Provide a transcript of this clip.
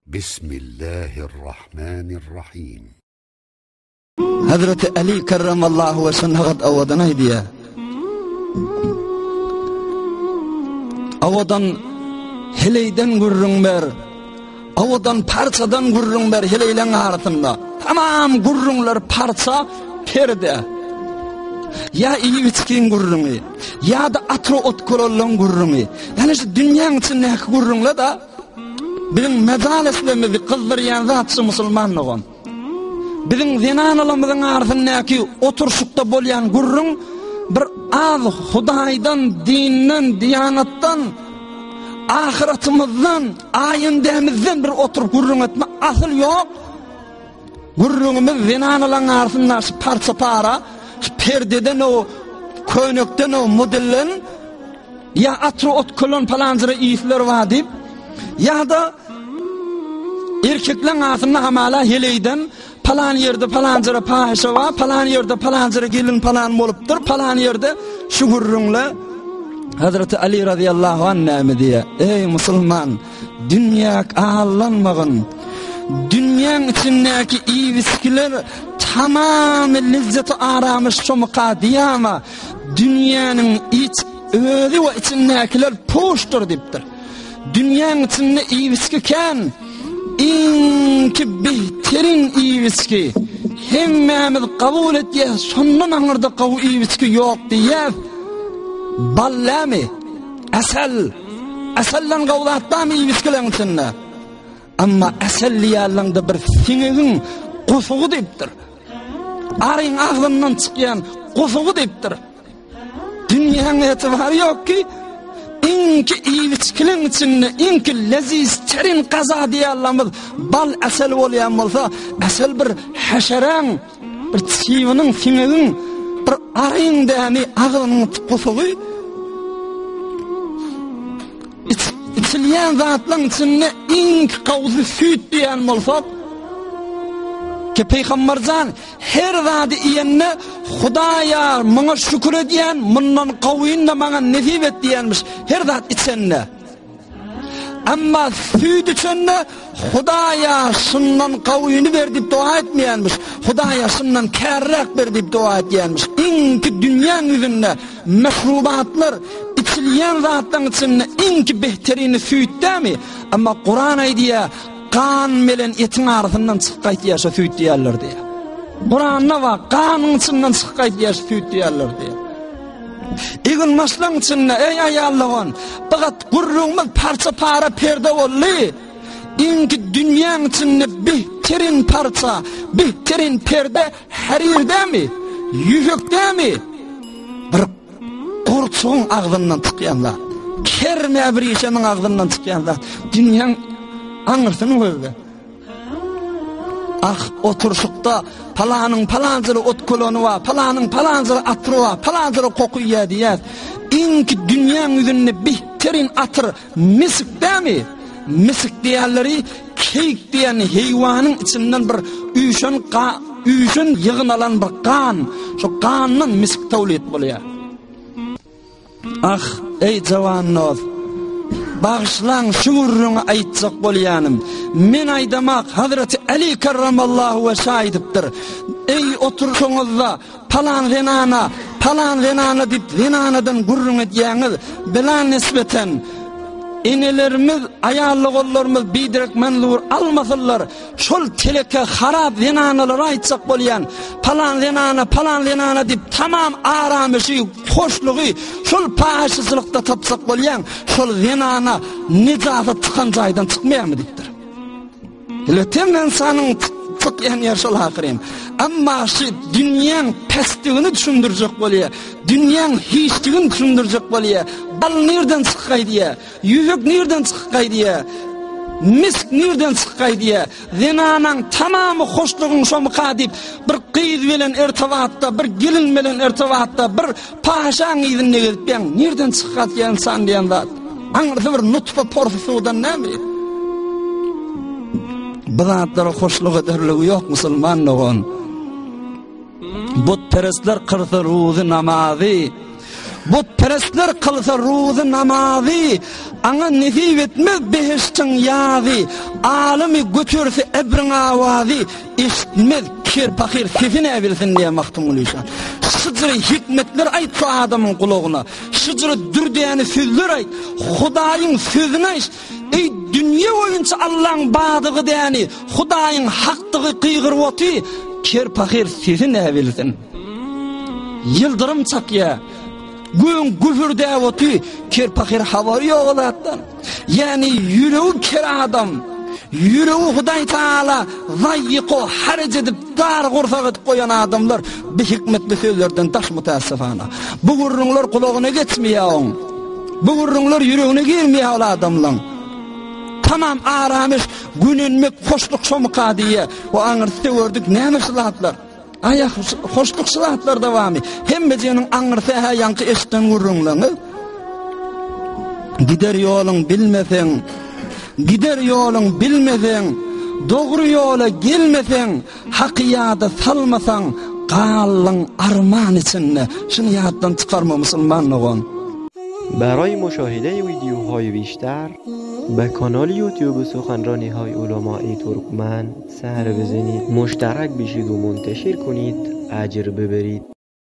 Bismillahirrahmanirrahim. Hazreti Ali kerramallahu veceh'e avadan aydiya. Avadan heleyden gurrun ber. Avadan parçadan gurrun ber heleylen arasında. Tamam gurrunlar parça perde. Ya iyi içkin gurrunu, ya da atro ot kolollan gurrunu. Yani şu dünyanın içindeki gurrunla da bizim medaleslerimizi kıldırıyan zatçı musulmanlığın. Bizim zinanalarımızın arasındaki oturuşukta bolyan gurrun bir az Hudaydan, dinden, diyanattan, ahiretimizden, ayındemizden bir oturup gurrun etme asıl yok. Gurrunumuz zinanaların arasında parça para, perdeden o, köynekten o modellen, ya atro ot kolon palancıra iyisler var deyip, ya da erkeklerin arasında hamala heleyden palan yerde palancıra pahişe var, palan yerde palancıra gelin palan moluptur, palan yerde şu gurrunla Hazreti Ali radıyallahu anh diye, ey Müslüman, dünyak ağırlanmağın, dünyanın içindeki iyi viskiler tamamı lezzeti aramış çomuka diyama, dünyanın iç öğü ve içindekiler poştur deyiptir. Dünyanın içinde iyi viskiken, inki behterin iyi viski, hemmemiz kabul et diye, sonun anırda iyi viski yok diye, ballami, esellen kavlatta mı iyi viskilerin içinde? Ama eselliyallan da bir sinigin kusuğu deyiptir. Arayın ağzından çıkayan kusuğu deyiptir. Dünyanın etibarı yok ki, inki iyi viskilerin içinde, inki leziz, terin kaza diyallamız, bal esel olayan olsa, esel bir haşeren, bir çivinin, sinigin, bir arayın deyani ağzının kusuğu, İçilyen zatların içinde ink kavzu süt diyen olsak ki Peygambercan her zatı iyenne Hudaya bana şükür ediyen bundan kavuyun da bana nesip et diyenmiş her zat içinde. Ama süt içinde Hudaya şundan kavuyunu verdi dua etmeyenmiş. Hudaya şundan kerrak verdi dua etmeyenmiş. İnki dünyanın yüzünde meşrubatlar İçilyen zatların içinde inki behterini süyütte mi? Ama Kur'an aydiya kan melen etin arasından çıkkayt diye süyüt diyerler diye. Kur'an'da var kanın içinden çıkkayt diye süyüt diyerler diye. İgin maslan içinde ey ayallığın fakat gurrumuz parça para perde oldu. İnki dünyanın içinde behterin parça, behterin perde harirde mi? Yüzükte mi? Bir kurçuğun ağzından çıkayanlar, kerme bir işenin ağzından çıkayanlar, dünyanın anırsını böyle. Ah oturuşukta palanın palancırı ot kolonu var, palanın palancırı atırı var, palancırı koku yedi yer. İnki dünyanın yüzünde bihterin atır, misik değil mi? Misik diğerleri keyik diyen heyvanın içinden bir üyüşün yığın alan bir kan, şu kanın misik tavliyet buluyor. Ah ey cavanlar, bağışlan şu gurrunu aytsak bolyanım. Men aydamak Hazreti Ali kerramallahu ve şahidiptir. Ey oturuşunuzda palan renana deyip renanadan gurrun ediyeniz bilen nispeten enelerimiz, ayarlı kollarımız bidirek menlur almasınlar. Şol teleke harap renanalar aytsak bolyan. Palan renana deyip tamam aramışı, hoşluğu, şol pahaşısılıkta tapsak bolyan. Şol renana nicazı tıkan caydan çıkmaya mı deyiptir. Hele temen sanın tıkayan yer şol hakirim. Ama şu dünyanın pestigini düşündürecek bolya. Dünyanın hiçliğini düşündürecek bolya. Bal nereden çıkay diye, yüzük nereden çıkay diye, misk nereden çıkay diye, zinanın tamamı hoşluğun şomuka deyip, bir kıyız bilen irtibatta, bir gelin bilen irtibatta, bir paşan izinle gelip ben nereden çıkay diye insan diyen zat. Anırsa bir nutfa porsusudan ne mi? Bu zatlara hoşluğu edurluğu yok Müslümanlığın. Butperestler kırtı ruzu namazı, Butperestler kılsa ruzu namazı, ana nesip etmez behiştin yazı, alimi götürse ebrin avazı, işitmez kir pakir sesini evirsin diye mahtum oluysan. Şıcırı hikmetler ayt şu adamın kulağına, şıcırı dürdeyeni sözler ayt, Hudayın sözünü ayt, ey dünya oyunca Allah'ın bağdığı deyeni, Hudayın haktığı kıygır otu, kir pakir sesini evirsin. Yıldırım çakya, gün güfür devotu kir pakir havari oğlattan. Yani yüreği kir adam, yüreği Huday Teala zayyiko harc edip dar kursak edip koyan adamlar bir hikmetli sözlerden taş müteessifana. Bu gurrunlar kulağına geçmiyor. Bu gurrunlar yüreğine girmiyor adamlar. Tamam aramış gününmek hoşluk şomuka diye o anırtı gördük ne sıhhatlar. Ayak hoşluk sıhhatlar devamı. Hem becenin anırtı ha yankı eşten gurrunlarını. Gider yolun bilmesen, gider yolun bilmesen, doğru yola gelmesen, hakiyada salmasan, qalın arman içinde. Şunu yaddan çıkarma musulmanlığın. برای مشاهده ویدیوهای بیشتر به کانال یوتیوب سخنرانی های علمای ترکمن سر بزنید، مشترک بشید و منتشر کنید، اجر ببرید.